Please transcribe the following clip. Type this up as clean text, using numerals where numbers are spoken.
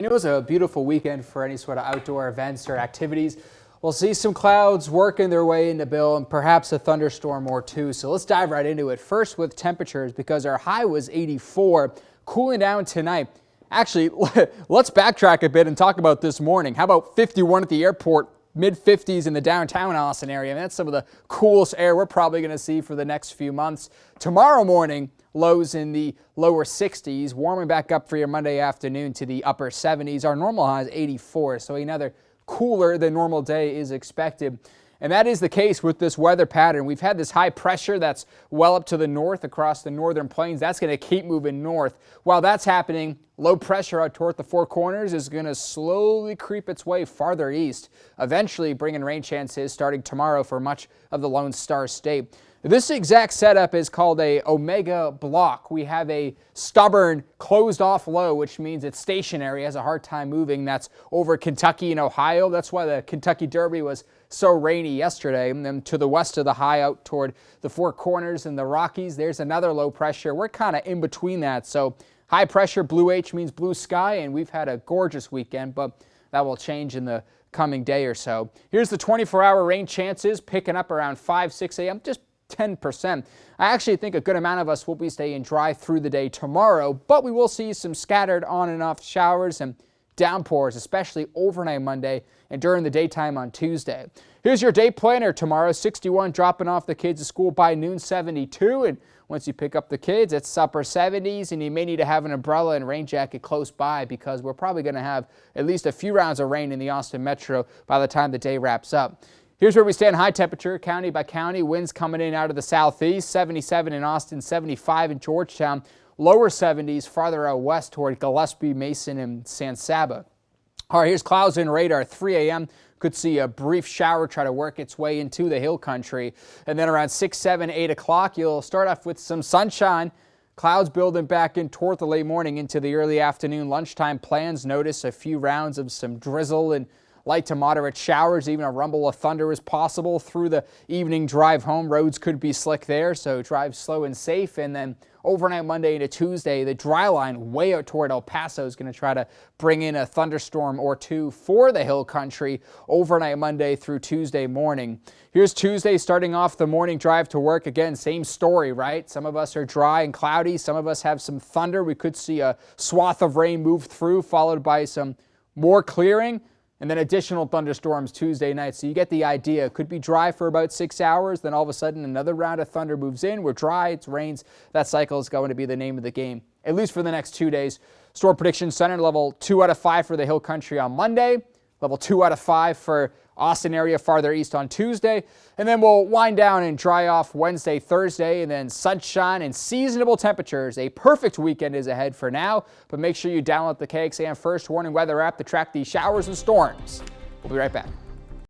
It was a beautiful weekend for any sort of outdoor events or activities. We'll see some clouds working their way into Bill and perhaps a thunderstorm or two. So let's dive right into it. First with temperatures, because our high was 84, cooling down tonight. Actually, let's backtrack a bit and talk about this morning. How about 51 at the airport? Mid-50s in the downtown Austin area. That's some of the coolest air we're probably going to see for the next few months. Tomorrow morning, lows in the lower 60s, warming back up for your Monday afternoon to the upper 70s. Our normal high is 84, so another cooler than normal day is expected. And that is the case with this weather pattern. We've had this high pressure that's well up to the north across the northern plains. That's going to keep moving north. While that's happening, low pressure out toward the Four Corners is going to slowly creep its way farther east, eventually bringing rain chances starting tomorrow for much of the Lone Star State. This exact setup is called a omega block. We have a stubborn closed off low, which means it's stationary, has a hard time moving. That's over Kentucky and Ohio. That's why the Kentucky Derby was so rainy yesterday. And then to the west of the high out toward the Four Corners and the Rockies, there's another low pressure. We're kind of in between that. So high pressure, blue H means blue sky, and we've had a gorgeous weekend, but that will change in the coming day or so. Here's the 24-hour rain chances picking up around 5, 6 a.m. Just 10%. I actually think a good amount of us will be staying dry through the day tomorrow, but we will see some scattered on and off showers and downpours, especially overnight Monday and during the daytime on Tuesday. Here's your day planner tomorrow. 61 dropping off the kids to school by noon, 72. And once you pick up the kids, it's upper 70s, and you may need to have an umbrella and rain jacket close by because we're probably going to have at least a few rounds of rain in the Austin metro by the time the day wraps up. Here's where we stand high temperature, county by county. Winds coming in out of the southeast, 77 in Austin, 75 in Georgetown, lower 70s farther out west toward Gillespie, Mason, and San Saba. All right, here's clouds and radar. 3 a.m. Could see a brief shower try to work its way into the hill country. And then around 6, 7, 8 o'clock, you'll start off with some sunshine. Clouds building back in toward the late morning into the early afternoon. Lunchtime plans, notice a few rounds of some drizzle and light to moderate showers. Even a rumble of thunder is possible through the evening drive home. Roads could be slick there, so drive slow and safe. And then overnight Monday into Tuesday, the dry line way out toward El Paso is going to try to bring in a thunderstorm or two for the hill country overnight Monday through Tuesday morning. Here's Tuesday starting off the morning drive to work. Again, same story, right? Some of us are dry and cloudy. Some of us have some thunder. We could see a swath of rain move through, followed by some more clearing, and then additional thunderstorms Tuesday night. So you get the idea. It could be dry for about 6 hours. Then all of a sudden another round of thunder moves in. We're dry. It rains. That cycle is going to be the name of the game, at least for the next 2 days. Storm Prediction Center, level 2 out of 5 for the hill country on Monday. Level 2 out of 5 for Austin area farther east on Tuesday. And then we'll wind down and dry off Wednesday, Thursday, and then sunshine and seasonable temperatures. A perfect weekend is ahead for now, but make sure you download the KXAM First Warning Weather app to track these showers and storms. We'll be right back.